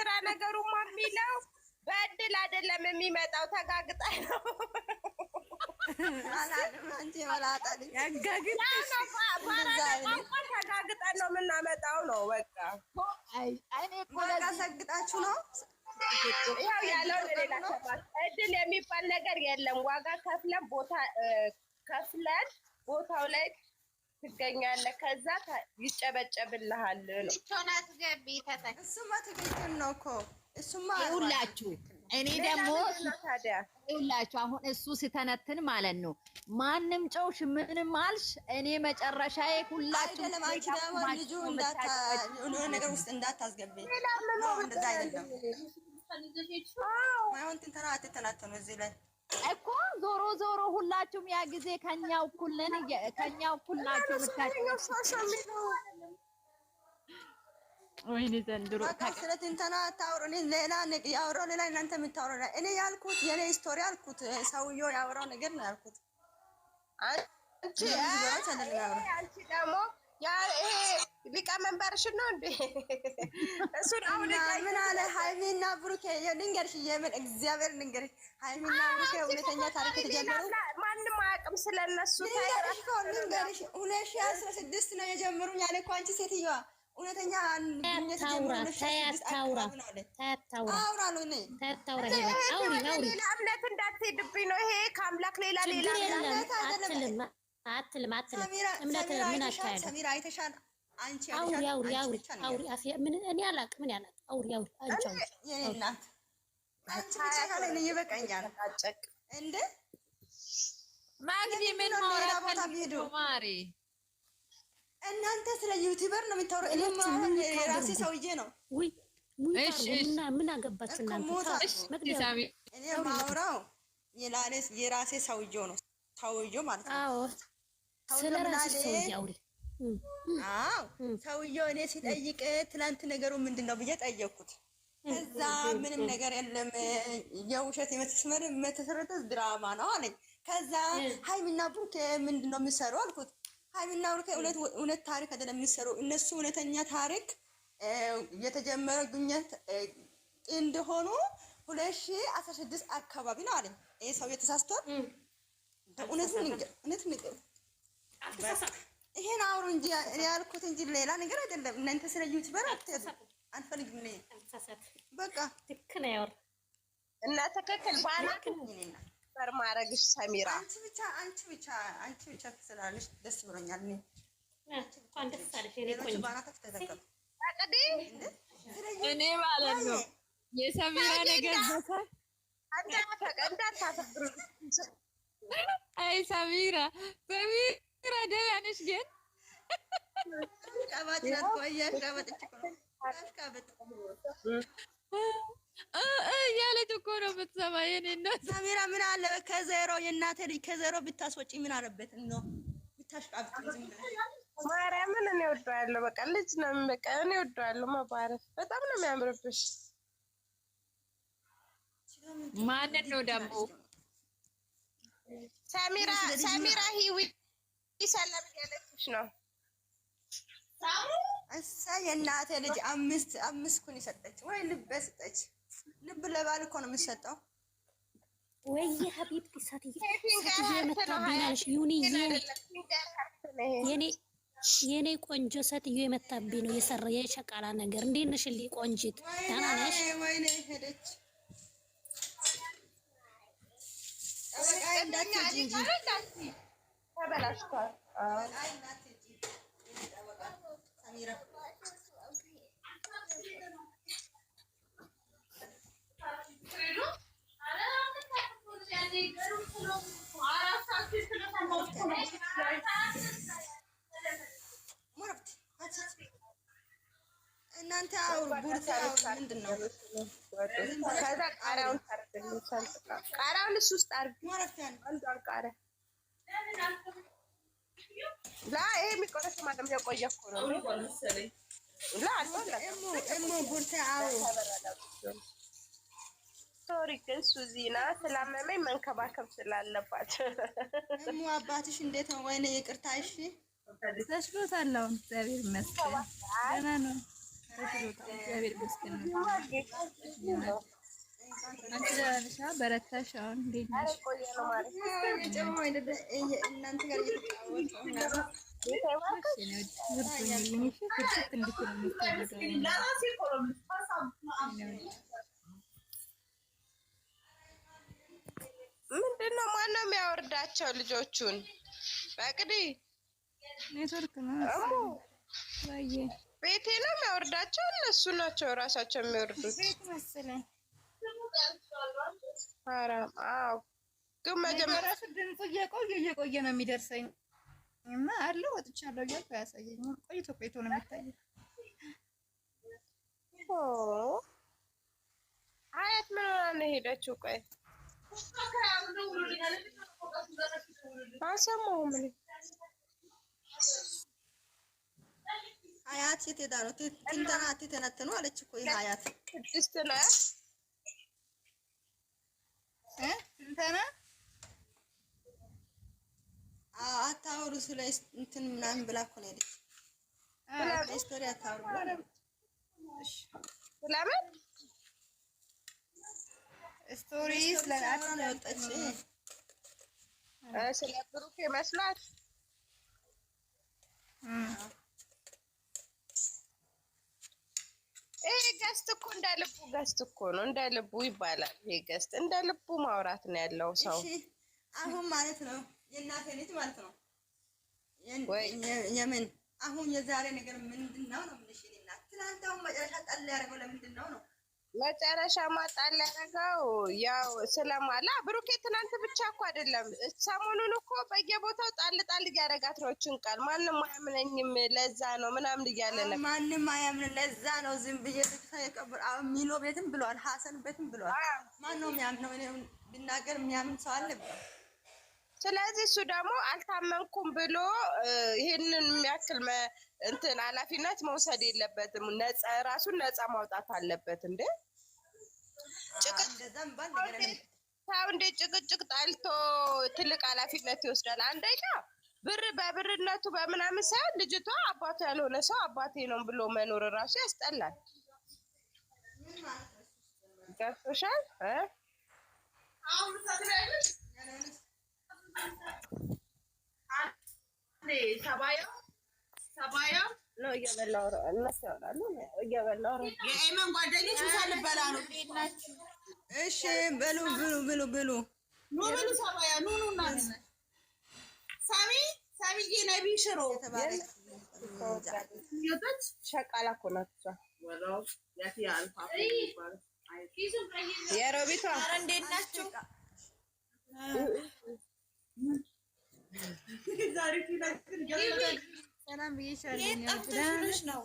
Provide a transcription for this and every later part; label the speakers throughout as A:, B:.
A: ስራ ነገሩማ የሚለው በእድል አይደለም የሚመጣው ተጋግጠን ነው።
B: አንቺ ወላጣ
A: ተጋግጠን ነው የምናመጣው ነው በቃ።
B: ዋጋ ሰግጣችሁ ነው
A: ያው ያለው ሌላ ተባለ። እድል የሚባል ነገር የለም። ዋጋ ከፍለን ከፍለን ቦታው ላይ ትገኛለህ። ከዛ ይጨበጨብልሃል ነው።
B: እሱማ ትክክል ነው እኮ እሱማ
C: ይኸውላችሁ። እኔ ደግሞ ይኸውላችሁ አሁን እሱ ሲተነትን ማለት ነው ማንም ጨውሽ ምንም አልሽ እኔ መጨረሻዬ ሁላችሁ
B: ለማንቺ ደግሞ ልጁ ነገር ውስጥ እንዳታስገቢ እንደዛ አይደለም። ማይሆን ትንተና አትተናተኑ እዚህ ላይ
C: እኮ ዞሮ ሁላችሁም ያ ጊዜ ከኛው እኩል ነን፣ ከኛው እኩል ናችሁ ብታችሁ። ወይኔ ዘንድሮ
B: ስለ ትንተና አታውሩ። እኔ ሌላ ነገር ያወራው ሌላ እናንተ የምታወራው እኔ ያልኩት የኔ ስቶሪ ያልኩት ሰውዬው ያወራው ነገር ነው ያልኩት።
A: አንቺ ደግሞ ያ ይሄ ሊቀመንበርሽ ነው እንዴ? እሱን አሁን
B: ምን አለ ሃይሚና ብሩኬ ልንገርሽ፣ የምን እግዚአብሔር ልንገርሽ፣ ሃይሚና ብሩኬ እውነተኛ ታሪክ የተጀመረው
A: ማንም አያውቅም ስለነሱ።
B: ልንገርሽ 2016 ነው የጀመሩኝ ያለ እኮ አንቺ ሴትዮዋ እውነተኛ
A: እምነት እንዳትሄድብኝ ነው። ይሄ ከአምላክ ሌላ
C: እምነት ምን አካሄደ?
B: ሰሚራ አይተሻል አንቺ?
C: አውሪ ምን እኔ አላውቅም። ምን ያላት አውሪ አንቺ
B: የኔ እናት አንቺ ብቻ ካለኝ ይበቃኛል። አጨቅ እንደ
C: ማግኒ ምን ማውራት ማሪ
B: እናንተ ስለ ዩቲዩበር ነው የምታወራው። እኔማ የራሴ ሰውዬ ነው።
C: እሺ ምን አገባችሁ እናንተ?
B: እኔ የማወራው የራሴ ሰውዬው ነው። ሰውዬው ማለት ነው።
C: አዎ ስለራሴ ሰውዬው አውሪ።
B: አዎ ሰውዬው እኔ ሲጠይቅ ትናንት ነገሩ ምንድነው ብዬ ጠየቅኩት። ከዛ ምንም ነገር የለም የውሸት የተመሰረተ ድራማ ነው አለኝ። ከዛ ሃይሚና ብሩኬ ምንድነው የሚሰሩ አልኩት። ሃይሚና ብሩኬ እውነት ታሪክ አይደለም የሚሰሩ እነሱ እውነተኛ ታሪክ የተጀመረ ግንኙነት እንደሆኑ 2016 አካባቢ ነው አለኝ። ይሄ ሰው የተሳስቷል። እውነት ንገር ይሄን አውሩ እንጂ እኔ ያልኩት እንጂ ሌላ ነገር አይደለም። እናንተ ስለ ዩቲዩበር አንፈልግም ነው በቃ
C: ትክክል ነው
A: እና ትክክል ባላክ ማረግሽ ሰሚራ
B: አንቺ ብቻ ስላለሽ ደስ ብሎኛል።
C: እንኳን ደስ አለሽ እኔ
D: እኔ ማለት ነው የሰሚራ ነገር አይ ሰሚራ ደህና ነሽ ግን
B: ቀባጥራት ቆየ ቀባጥች
D: ያለች እኮ ነው የምትሰማ የኔ እናት
B: ሰሚራ። ምን አለ ከዜሮ የእናቴ ልጅ ከዜሮ ብታስወጪ ምን አለበት ነው ብታሽቃብጥ
A: ማርያምን እኔ እወደዋለሁ። በቃ ልጅ ነው በቃ እኔ እወደዋለሁ። ማባረፍ በጣም ነው የሚያምርብሽ።
D: ማንን ነው ደግሞ
A: ሰሚራ ሂዊ ሰላም ያለችሽ ነው።
B: እሳ የእናቴ ልጅ አምስት ኩን ሰጠች ወይ ልብ ሰጠች። ልብ ለባል እኮ ነው የምትሰጠው።
C: ወይ ሀቢብቲ ሳትዬ የመታብኛለሽ ዩኒ የኔ ቆንጆ ሴትዮ የመታብኝ ነው የሰራ የሸቃላ ነገር። እንዴት ነሽ ልይ ቆንጂት? ደህና ነሽ?
B: ወይኔ ሄደች
A: ተበላሽቷል።
B: እናንተ አውሩ ቡርታ ምንድን ነው?
A: ከዛ ቃሪያውን ቃሪያውን እሱ ውስጥ አድርጊ። አንዷን ቃሪያ ላ ይሄ የሚቆረስ ማለት የቆየ እኮ ነው። ላ
B: እሞ ቡርታ አውሩ
A: ሶሪ ግን ሱዚና ስላመመኝ መንከባከብ ስላለባት
B: እሞ አባትሽ እንዴት ነው? ወይኔ ይቅርታ። እሺ
D: ተሽሎታል። እግዚአብሔር ይመስገን ደህና ነው። ችሎታ እግዚአብሔር ይመስገን ነው። አንቺ ደህና ነሽ? በረታሽ? አሁን እንዴት ነሽ?
B: እናንተ ጋር
A: ምንድነው? ማነው የሚያወርዳቸው ልጆቹን? በቅዲ
D: ኔትወርክ ነው
A: ቤቴ ነው የሚያወርዳቸው። እነሱ ናቸው ራሳቸው የሚወርዱት
D: መሰለኝ።
A: አዎ ግን መጀመሪያ
D: ድምፁ እየቆየ ነው የሚደርሰኝ እና አለው ወጥቻለሁ እያልኩ አያሳየኝም። ቆይቶ ነው የሚታየው።
A: አያት ምን ሆና ነው የሄደችው? ቆይ አልሰማሁም።
B: ሀያት የት ሄዳ ነው? ትንተና አትተነትኑ አለች እኮ ሀያት
A: ቅድስት ናት።
C: ትንተና
B: አታወሩ ስለ እንትን ምናምን ብላ እኮ ነው የሄደች። ስቶሪ አታወሩ ብላ
A: ስለምን
C: ስቶሪ ስለናት
B: ነው የወጣች።
A: ስለ ብሩክ ይመስላል። ይሄ ገስት እኮ እንዳልቡ ገስት እኮ ነው፣ እንዳልቡ ይባላል። ይሄ ገስት እንዳልቡ ማውራት ነው ያለው ሰው።
B: እሺ አሁን ማለት ነው የእናቴ ልጅ ማለት ነው የምን አሁን የዛሬ ነገር ምንድነው ነው የምልሽ። እናት ትናንት አሁን መጨረሻ ጣል ያደረገው ለምንድን ነው ነው
A: መጨረሻ ማጣል ያደረገው? ያው ስለማላ ብሩኬ ትናንት ብቻ እኮ አይደለም ሰሞኑን እኮ በየቦታው ጣል ጣል እያደረጋት ነው። እችን ቃል ማንም አያምነኝም ለዛ ነው ምናምን እያለ ነው።
B: ማንም አያምን ለዛ ነው ዝም ብዬ ተከታየቀብር ሚሎ ቤትም ብሏል፣ ሀሰን ቤትም ብሏል። ማን ነው የሚያምነው? እኔ ብናገር የሚያምን ሰው አለ።
A: ስለዚህ እሱ ደግሞ አልታመንኩም ብሎ ይሄንን የሚያክል እንትን ኃላፊነት መውሰድ የለበትም። ነፃ ራሱን ነፃ ማውጣት አለበት። እንዴ ሰው እንዴ ጭቅጭቅ ጣልቶ ትልቅ ኃላፊነት ይወስዳል? አንደኛ ብር በብርነቱ በምናምን ሳይሆን ልጅቷ አባቱ ያልሆነ ሰው አባቴ ነው ብሎ መኖር ራሱ ያስጠላል። ገብቶሻል? ሰባያ ነው እየበላሁ ነው። እነሱ ያወራሉ እየበላሁ ነው።
B: የኤመን ጓደኞች ሳልበላ ነው። እሺ በሉ ብሉ ብሉ ኑ ብሉ። ሰባያ ኑ ሳሚዬ ነቢ ሽሮ
A: ሸቃላ እኮ ናት እሷ። የሮቢቷ
B: እንዴት ናችሁ?
D: ሰላም ብዬሻለሁ።
B: ነው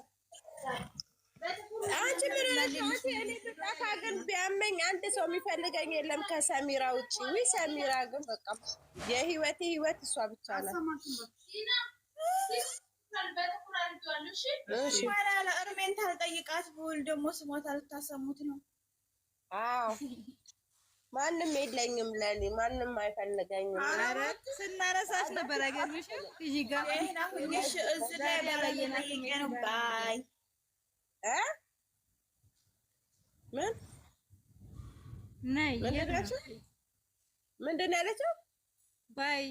A: አንቺ ምን ሆነሽ? እኔ ብጣፋ ግን ቢያመኝ አንድ ሰው የሚፈልገኝ የለም ከሰሚራ ውጭ። ወይ ሰሚራ ግን በቃ የህይወቴ ህይወት እሷ ብቻ ናት።
B: እሺ ማራላ እርሜን ታልጠይቃት ብውል ደግሞ ስሞታ ልታሰሙት ነው።
A: አዎ ማንም የለኝም ለኔ ማንም አይፈልገኝም።
D: ኧረ ስናነሳሽ ነበር አገርሽ ልጅ ጋር
B: ይሄናሁንሽ እዚህ ላይ ባላየና ነው ባይ
A: ምን
D: ነይ
A: ምንድን ነው ያለችው?
D: ባይ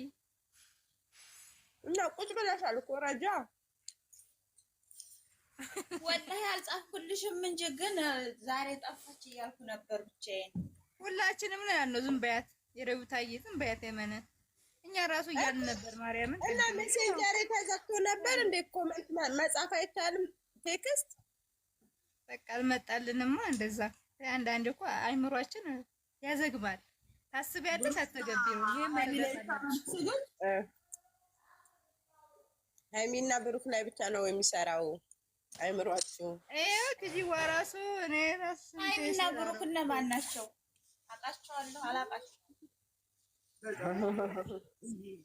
A: እና ቁጭ ብለሻል እኮ ረጃ።
B: ወላሂ አልጻፍኩልሽም እንጂ ግን ዛሬ ጠፋች እያልኩ ነበር ብቻዬን።
D: ሁላችንም ነው ያለው። ዝም በያት የረቡታዬ ዝም በያት። የመነ እኛ ራሱ እያልን ነበር ማርያምን።
A: እና ሜሴንጀር ተዘግቶ ነበር እንዴ? ኮሜንት መጻፍ አይቻልም? ቴክስት
D: በቃ አልመጣልንማ። እንደዛ አንዳንዴ እኮ አይምሯችን ያዘግባል። ታስቢያለሽ አትገቢው። ይሄ ማለት
A: ሃይሚና ብሩክ ላይ ብቻ ነው የሚሰራው አይምሯችሁ።
D: ከጂ ወራሱ እኔ ራስ
B: ሃይሚና ብሩክ እነማን ናቸው? አውቃቸዋለሁ አላውቃቸውም።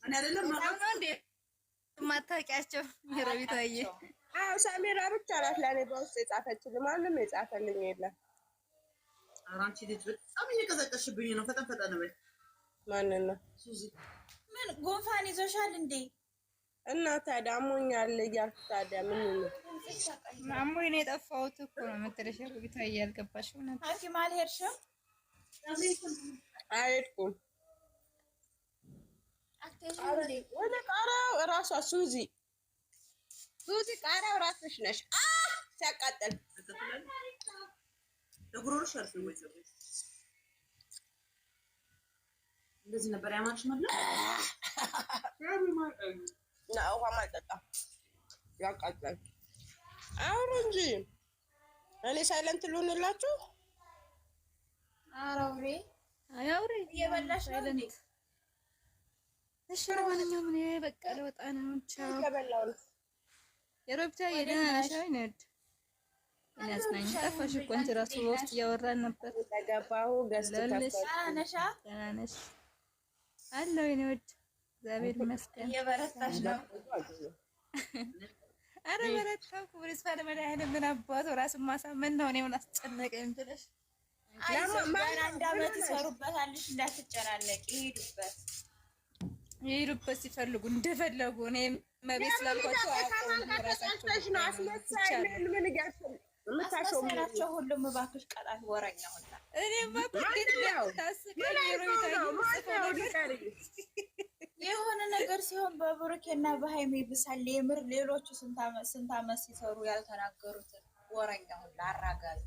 A: እኔ አይደለም
D: እንዴ ማታውቂያቸው የረቢታዬ?
A: አዎ ሰሚራ ብቻ ናት ለኔ በውስጥ የጻፈችልኝ። ማንም የጻፈልኝ የለም።
E: አራንቺ ልጅ በጣም እየቀዘቀሽብኝ ነው። ፈጠን በይ።
A: ማንን ነው?
B: ምን ጉንፋን ይዞሻል እንዴ?
A: እና ታዲያ አሞኛል እያልኩ ታዲያ ምን ነው
D: አሞኝ ነው የጠፋሁት እኮ ነው የምትለሽ። ሩቢታ እያልገባሽው ነበር።
B: ሐኪም አልሄድሽም?
A: አልሄድኩም። ወደ ቃሪያው እራሷ ሱዚ ቃሪያው እራስሽ ነሽ። ሲያቃጥል
E: እንደዚህ ነበር ያማርሽ መብላት
A: እና ውሃ ማልጠጣም ያቃጥላል። አውሩ እንጂ እኔ ሳይለንት ልሆንላችሁ።
B: አውሪ
D: አውሪ
B: እየበላሽ ነው እንዴ?
D: እሺ ለማንኛውም እኔ በቃ ልወጣ ነው። ቻው።
A: ከበላው ነው
D: የሮብታ የደህና ነሽ አይነት እኔ አጽናኝ ጠፋሽ እኮ አንቺ እራሱ በውስጥ እያወራን ነበር።
A: ተገባሁ ገዝተሽ
B: ነሻ
D: ደህና ነሽ አለው የኔ ወድ እግዚአብሔር ይመስገን።
B: እየበረታሽ ነው።
D: አረ በረታው ኩብሪስ ባለመድኃኒዓለም ምን አባቱ ራስን ማሳመን ነው። እኔ ምን አስጨነቀኝ ብለሽ
B: ለማን አንድ አመት ይሰሩበታልሽ። እንዳትጨናነቂ
D: ይሄዱበት ሲፈልጉ እንደፈለጉ። እኔ መቤት ስላልኳቸው
A: ነው አስመሳይ ምን
B: የምታሾምናቸው ሁሉም እባክሽ ቀጣት ወረኛ ሁላ
D: እኔማ ታስቀኝ
B: የሆነ ነገር ሲሆን በብሩኬና በሃይሜ ይብሳል። የምር ሌሎቹ ስንት አመት ሲሰሩ ያልተናገሩትን ወረኛ ሁላ አራጋቢ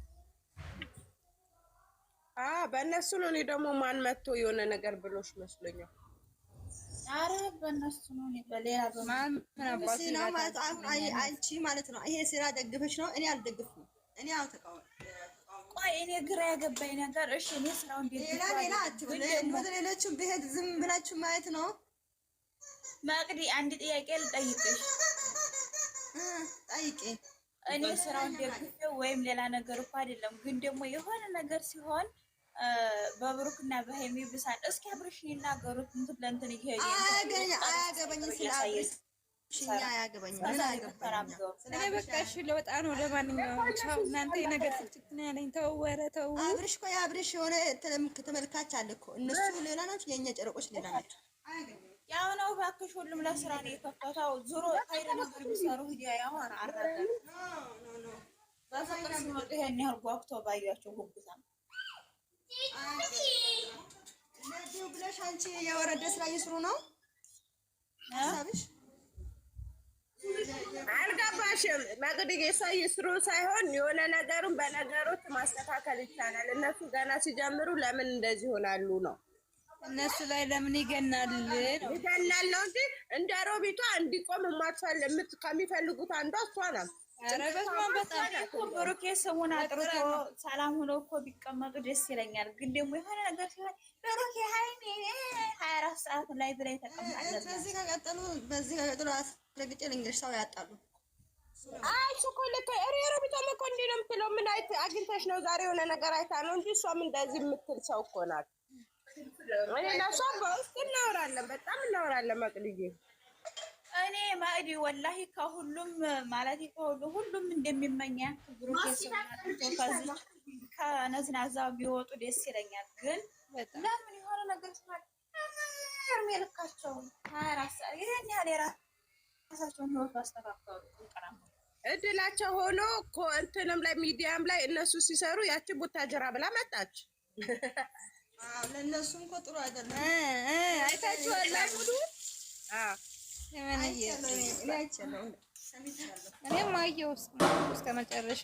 A: በእነሱ ነው። እኔ ደግሞ ማን መጥቶ የሆነ ነገር ብሎሽ መስሎኛል።
B: አረ በእነሱ ነው። እኔ በሌላ
D: በማን ምናባስ
B: ነው ማለት አንቺ ማለት ነው። ይሄ ስራ ደግፈሽ ነው። እኔ አልደግፍም። እኔ አልተቃወም። ቆይ እኔ ግራ ያገባኝ ነገር እሺ፣ እኔ ስራው እንዴት ሌላ አትበል። ወደ ሌሎቹም ብሄድ ዝም ብላችሁ ማየት ነው። ማቅዲ አንድ ጥያቄ ልጠይቅሽ። ጠይቄ እኔ ስራውን ደግፌው ወይም ሌላ ነገር እኮ አይደለም፣ ግን ደግሞ የሆነ ነገር ሲሆን በብሩክና በሃይሚ ብሳል። እስኪ አብርሽ ይናገሩት እንትን ለእንትን ይሄ አያገባኝም ስላልሽ ሽኛ አያገባኝም። ምን አያገባኝም።
D: እኔ በቃ እሺ ለወጣ ነው። ለማንኛውም ቻው። እናንተ የነገር ፍጭት ነው ያለኝ። ተው ወረ ተው።
B: አብርሽ እኮ የአብርሽ የሆነ ተመልካች አለ እኮ። እነሱ ሌላ ናቸው፣ የኛ ጨረቆች ሌላ ናቸው። ያው ነው እባክሽ። ሁሉም ለስራ ነው የከፈተው። ዙሮ ታይረ ነገር ቢሰሩ ሂዲያ ያወራ አራዳ በፍቅር ሲመጡ ይሄን ያህል ጓጉቶ ባያቸው ጉጉታ ለዲው ብለሽ አንቺ የወረደ ስራ እየሰሩ ነው ሀሳብሽ።
A: አልገባሽም? መቅድዬ ሰው ይስሩ ሳይሆን የሆነ ነገሩን በነገሮች ማስተካከል ይቻላል። እነሱ ገና ሲጀምሩ ለምን እንደዚህ ይሆናሉ ነው።
D: እነሱ ላይ ለምን ይገናል ነው
A: ይገናል ነው እንጂ እንደ ሮቢቷ እንዲቆም ከሚፈልጉት አንዷ እሷ ናት።
D: ኧረ በስመ አብ በጣም
B: ብሩኬ ስሙን አጥርቶ ሰላም ሆኖ እኮ ቢቀመጡ ደስ ይለኛል። ግን ደግሞ የሆነ ነገር ሲሆን ብሩኬ ሃይሜ 24 ሰዓት ላይ ብላይ ተቀምጣለች። በዚህ ከቀጠሉ አስረግጬ ልንገርሽ ሰው ያጣሉ።
A: እሱ እኮ ልክ ሮቢቷ እኮ እንዲህ ነው የምትለው። ምን አግኝተሽ ነው ዛሬ የሆነ ነገር አይታ ነው እንጂ እሷም እንደዚህ የምትል ሰው እኮ ናት። እኔ እና እሷ በውስጥ እናወራለን፣ በጣም እናወራለን መቅድዬ።
B: እኔ ማዕዲ ወላሂ ከሁሉም ማለት ሁሉም እንደሚመኛት ብሩኬ ከነዝናዛው ቢወጡ ደስ ይለኛል። ግን ለምን የሆነ ነገር ሲሆን ልካቸው 24 ሰዓት ይሄን ያህል የራሳቸውን ህይወት አስተካከሉ።
A: እድላቸው ሆኖ እንትንም ላይ ሚዲያም ላይ እነሱ ሲሰሩ ያቺ ቡታጅራ ብላ መጣች።
B: ለእነሱም እኮ ጥሩ አይደለም።
A: አይታችኋል ሙሉ
D: እኔም አየሁ እስከ መጨረሻ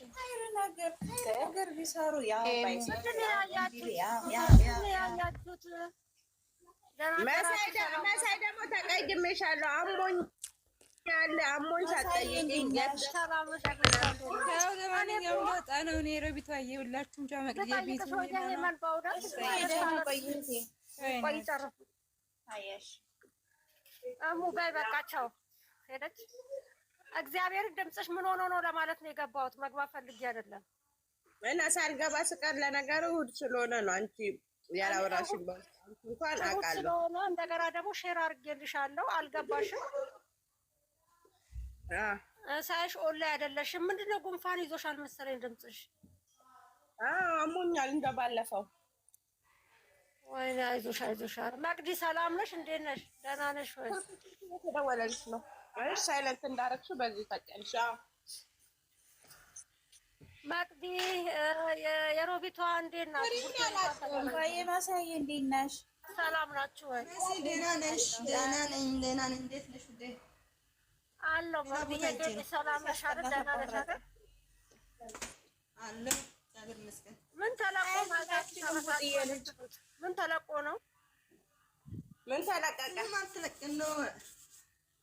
B: ነገር ቢሰሩ
A: መሳይ ደግሞ ተቀይሜሻለሁ። አሞኝ ሳትጠይቂኝ
D: ለማንኛውም ወጣ ነው። እኔ ሮቢቷ ሁላችሁም ቻው። መቅደዬ ቤት
F: ሙጋይ በቃቸው ሄደች። እግዚአብሔር ድምፅሽ ምን ሆኖ ነው ለማለት ነው የገባሁት። መግባት ፈልጌ አይደለም
A: እና ሳልገባ ስቀር ለነገሩ እሑድ ስለሆነ ነው። አንቺ ያላወራሽበት እንኳን አውቃለሁ
F: ስለሆነ እንደገና ደግሞ ሼር አድርጌልሻለሁ። አልገባሽም? ሳይሽ ኦንላይ አይደለሽም። ምንድነው ጉንፋን ይዞሻል መሰለኝ ድምፅሽ።
A: አሞኛል እንደባለፈው።
F: ወይኔ አይዞሽ አይዞሽ። መቅዲ ሰላም ነሽ? እንዴት ነሽ? ደህና ነሽ ወይ?
A: ተደወለልሽ ነው እሺ ሳይለንት እንዳረግሽው በዚህ ታውቂያለሽ።
F: መቅዲ የሮቢቷ እንዴት ናት?
G: ወይ ማሳዬ እንዴት ነሽ?
F: ሰላም ናችሁ ወይ?
B: ደህና ነሽ? ደህና ነኝ። ደህና ነኝ። እንዴት ነሽ?
F: አለሁ መቅዲ እንዴት ሰላም ነሽ አይደል? ደህና ነሽ አይደል?
B: አለሁ እግዚአብሔር ይመስገን።
F: ምን ተለቆ ማለት ምን ተለቆ ነው?
A: ምን ተለቀቀ?
B: ማን ተለቀቀ ነው?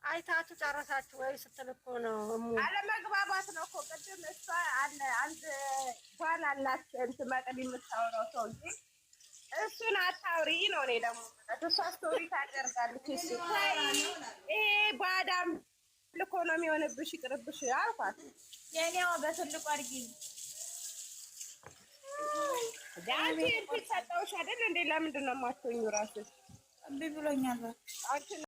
F: አይታችሁ ጨረሳችሁ ወይ ስትል እኮ ነው።
A: አለመግባባት ነው እኮ ቅድም እሷ አንድ ባል አላት እንትን መቅዲ የምታወራው ሰው እንጂ እሱን አታውሪ ነው። እኔ ደግሞ እሷ ስቶሪ ታደርጋለች። እሱ ይሄ ባዳም ልኮ ነው የሚሆንብሽ፣ ይቅርብሽ አልኳት።
G: የኔዋ በትልቁ አድርጊ
A: አንቺ እንትን ሰጠውሽ አይደል እንዴ? ለምንድን ነው የማትሆኚው? እራስሽ
G: እምቢ ብሎኛል።